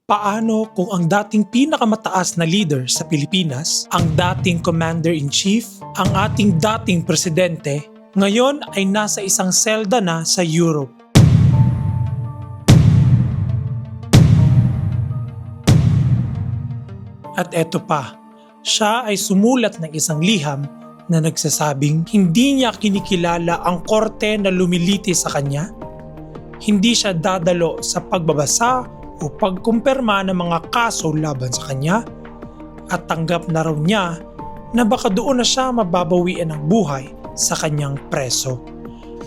Paano kung ang dating pinakamataas na leader sa Pilipinas, ang dating commander-in-chief, ang ating dating presidente, ngayon ay nasa isang selda na sa Europe? At eto pa, siya ay sumulat ng isang liham na nagsasabing hindi niya kinikilala ang korte na lumiliti sa kanya, hindi siya dadalo sa pagbabasa o pagkumpirma ng mga kaso laban sa kanya, at tanggap na raw niya na baka doon na siya mababawian ng buhay sa kanyang preso.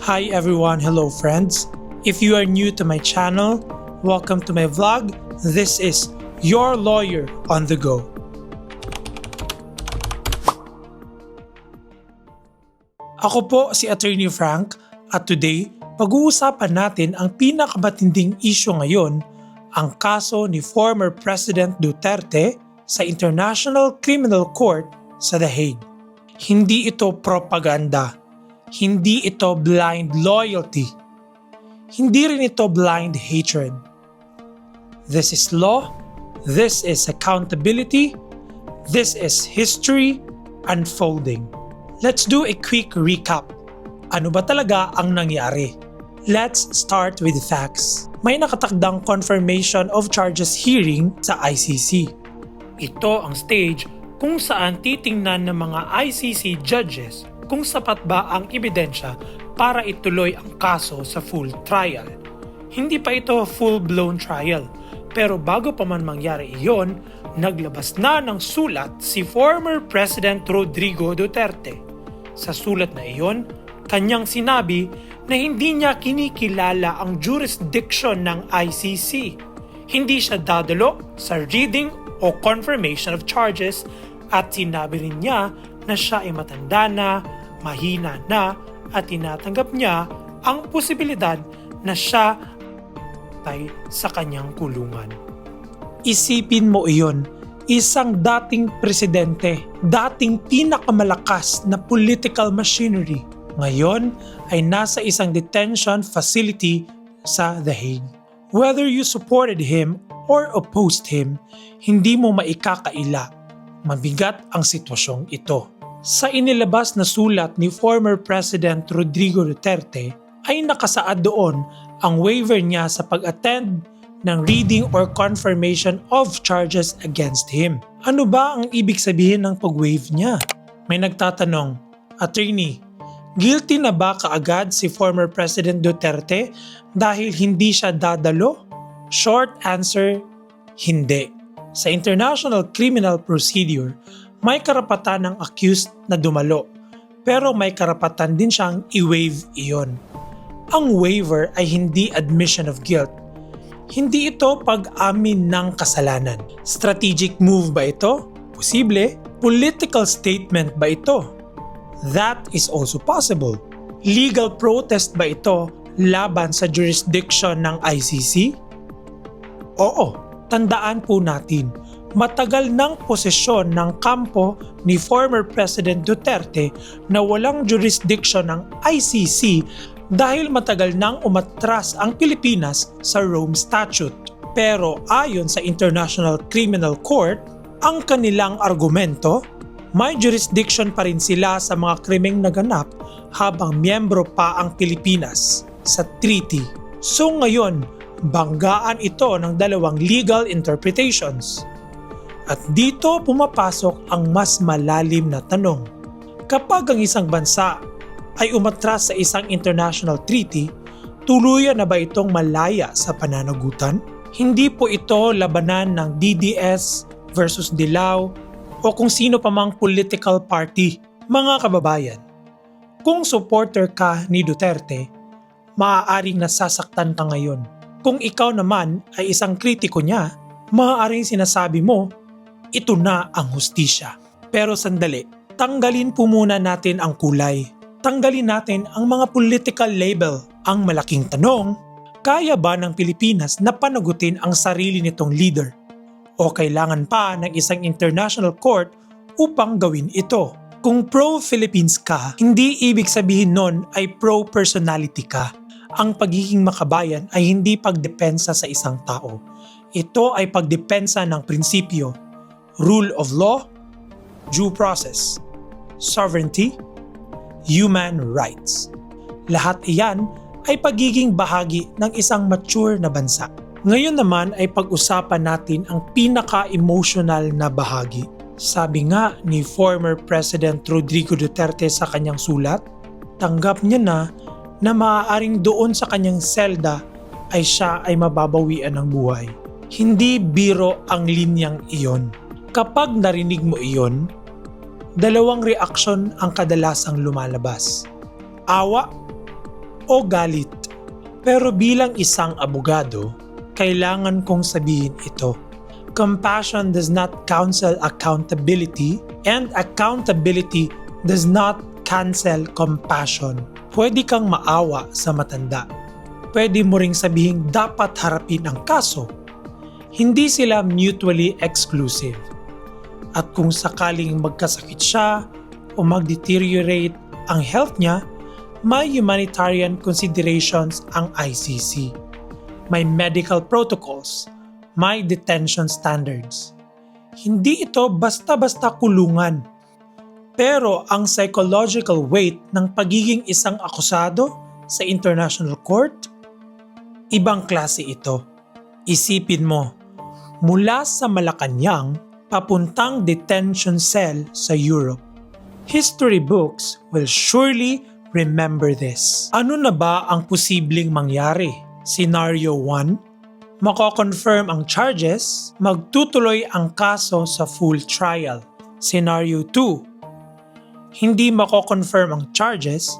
Hi everyone, hello friends. If you are new to my channel, welcome to my vlog. This is Your Lawyer on the Go. Ako po si Attorney Frank at today pag-uusapan natin ang pinakamatinding issue ngayon, ang kaso ni former President Duterte sa International Criminal Court sa The Hague. Hindi ito propaganda, hindi ito blind loyalty, hindi rin ito blind hatred. This is law, this is accountability, this is history unfolding. Let's do a quick recap. Ano ba talaga ang nangyari? Let's start with the facts. May nakatakdang confirmation of charges hearing sa ICC. Ito ang stage kung saan titingnan ng mga ICC judges kung sapat ba ang ebidensya para ituloy ang kaso sa full trial. Hindi pa ito full-blown trial, pero bago pa man mangyari iyon, naglabas na ng sulat si former President Rodrigo Duterte. Sa sulat na iyon, kanyang sinabi na hindi niya kinikilala ang jurisdiction ng ICC. Hindi siya dadalo sa reading o confirmation of charges at sinabi rin niya na siya ay matanda na, mahina na at tinatanggap niya ang posibilidad na siya ay sa kanyang kulungan. Isipin mo iyon, isang dating presidente, dating pinakamalakas na political machinery, ngayon ay nasa isang detention facility sa The Hague. Whether you supported him or opposed him, hindi mo maikakaila. Mabigat ang sitwasyong ito. Sa inilabas na sulat ni former President Rodrigo Duterte ay nakasaad doon ang waiver niya sa pag-attend ng reading or confirmation of charges against him. Ano ba ang ibig sabihin ng pag-waive niya? May nagtatanong, Attorney, guilty na ba kaagad si former President Duterte dahil hindi siya dadalo? Short answer, hindi. Sa International Criminal Procedure, may karapatan ng accused na dumalo, pero may karapatan din siyang i-waive iyon. Ang waiver ay hindi admission of guilt. Hindi ito pag-amin ng kasalanan. Strategic move ba ito? Posible. Political statement ba ito? That is also possible. Legal protest ba ito laban sa jurisdiction ng ICC? Oo, tandaan po natin, matagal ng posisyon ng kampo ni former President Duterte na walang jurisdiction ng ICC dahil matagal nang umatras ang Pilipinas sa Rome Statute. Pero ayon sa International Criminal Court, ang kanilang argumento, may jurisdiction pa rin sila sa mga krimeng naganap habang miyembro pa ang Pilipinas sa treaty. So ngayon, banggaan ito ng dalawang legal interpretations. At dito pumapasok ang mas malalim na tanong. Kapag ang isang bansa ay umatras sa isang international treaty, tuluyan na ba itong malaya sa pananagutan? Hindi po ito labanan ng DDS versus Dilao o kung sino pa mang political party. Mga kababayan, kung supporter ka ni Duterte, maaaring nasasaktan ka ngayon. Kung ikaw naman ay isang kritiko niya, maaaring sinasabi mo, ito na ang hustisya. Pero sandali, tanggalin po muna natin ang kulay. Tanggalin natin ang mga political label. Ang malaking tanong, kaya ba ng Pilipinas na panagutin ang sarili nitong leader? O kailangan pa ng isang international court upang gawin ito? Kung pro-Philippines ka, hindi ibig sabihin nun ay pro-personality ka. Ang pagiging makabayan ay hindi pagdepensa sa isang tao. Ito ay pagdepensa ng prinsipyo, rule of law, due process, sovereignty, human rights. Lahat iyan ay pagiging bahagi ng isang mature na bansa. Ngayon naman ay pag-usapan natin ang pinaka-emotional na bahagi. Sabi nga ni former President Rodrigo Duterte sa kanyang sulat, tanggap niya na maaaring doon sa kanyang selda ay siya ay mababawian ng buhay. Hindi biro ang linyang iyon. Kapag narinig mo iyon, dalawang reaksyon ang kadalasang lumalabas. Awa o galit. Pero bilang isang abogado, kailangan kong sabihin ito. Compassion does not counsel accountability, and accountability does not cancel compassion. Pwede kang maawa sa matanda. Pwede mo ring sabihing dapat harapin ang kaso. Hindi sila mutually exclusive. At kung sakaling magkasakit siya o mag-deteriorate ang health niya, may humanitarian considerations ang ICC. May medical protocols, may detention standards. Hindi ito basta-basta kulungan. Pero ang psychological weight ng pagiging isang akusado sa international court, ibang klase ito. Isipin mo, mula sa Malacanang papuntang detention cell sa Europe. History books will surely remember this. Ano na ba ang posibleng mangyari? Scenario 1, mako-confirm ang charges, magtutuloy ang kaso sa full trial. Scenario 2, hindi mako-confirm ang charges,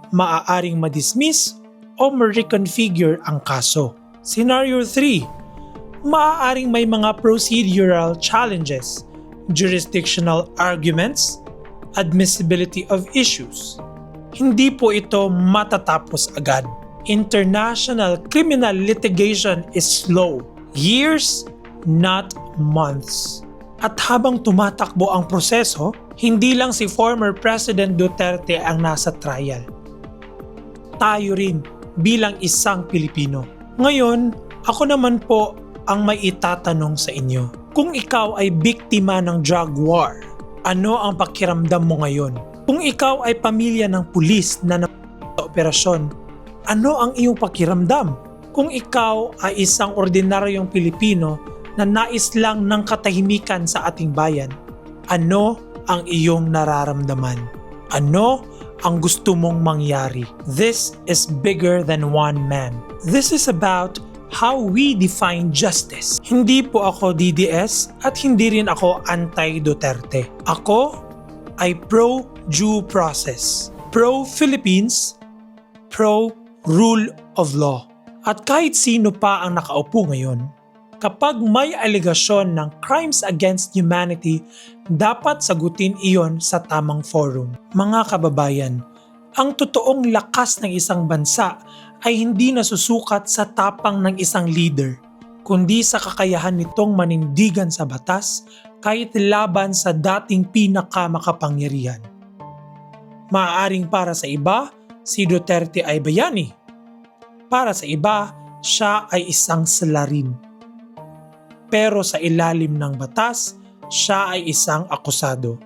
maaaring ma-dismiss o ma-reconfigure ang kaso. Scenario 3, maaaring may mga procedural challenges, jurisdictional arguments, admissibility of issues. Hindi po ito matatapos agad. International criminal litigation is slow. Years, not months. At habang tumatakbo ang proseso, hindi lang si former President Duterte ang nasa trial. Tayo rin bilang isang Pilipino. Ngayon, ako naman po ang may itatanong sa inyo. Kung ikaw ay biktima ng drug war, ano ang pakiramdam mo ngayon? Kung ikaw ay pamilya ng pulis na sa operasyon, ano ang iyong pakiramdam? Kung ikaw ay isang ordinaryong Pilipino na nais lang ng katahimikan sa ating bayan, ano ang iyong nararamdaman? Ano ang gusto mong mangyari? This is bigger than one man. This is about how we define justice. Hindi po ako DDS at hindi rin ako anti-Duterte. Ako ay pro-due process, pro-Philippines, pro-rule of law. At kahit sino pa ang nakaupo ngayon, kapag may aligasyon ng crimes against humanity, dapat sagutin iyon sa tamang forum. Mga kababayan, ang totoong lakas ng isang bansa ay hindi nasusukat sa tapang ng isang leader, kundi sa kakayahan nitong manindigan sa batas kahit laban sa dating pinakamakapangyarihan. Maaaring para sa iba, si Duterte ay bayani. Para sa iba, siya ay isang salarin. Pero sa ilalim ng batas, siya ay isang akusado.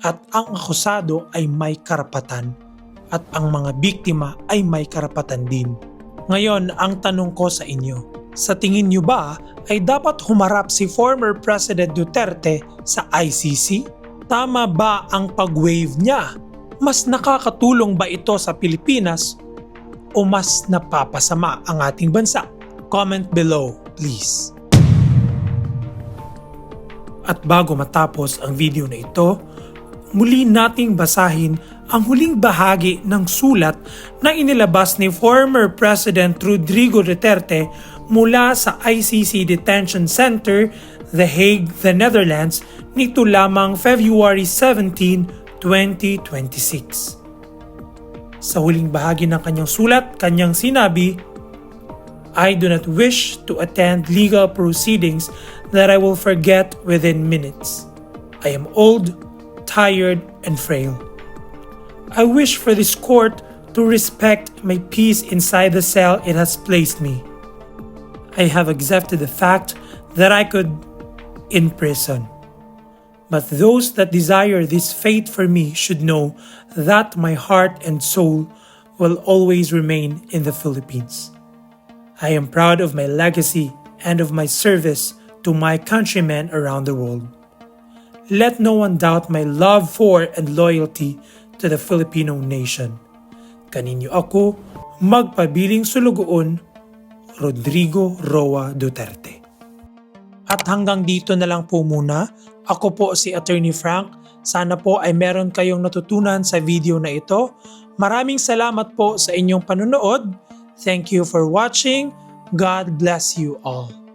At ang akusado ay may karapatan. At ang mga biktima ay may karapatan din. Ngayon, ang tanong ko sa inyo, sa tingin niyo ba ay dapat humarap si former President Duterte sa ICC? Tama ba ang pag-waive niya? Mas nakakatulong ba ito sa Pilipinas o mas napapasama ang ating bansa? Comment below, please. At bago matapos ang video na ito, muli nating basahin ang huling bahagi ng sulat na inilabas ni former President Rodrigo Duterte mula sa ICC Detention Center, The Hague, the Netherlands, nito lamang February 17, 2026. Sa huling bahagi ng kanyang sulat, kanyang sinabi, I do not wish to attend legal proceedings that I will forget within minutes. I am old, tired, and frail. I wish for this court to respect my peace inside the cell it has placed me. I have accepted the fact that I could imprison. But those that desire this fate for me should know that my heart and soul will always remain in the Philippines. I am proud of my legacy and of my service to my countrymen around the world. Let no one doubt my love for and loyalty to the Filipino nation. Kaninyo ako, magpabiling sulugoon, Rodrigo Roa Duterte. At hanggang dito na lang po muna. Ako po si Attorney Frank. Sana po ay meron kayong natutunan sa video na ito. Maraming salamat po sa inyong panunood. Thank you for watching. God bless you all.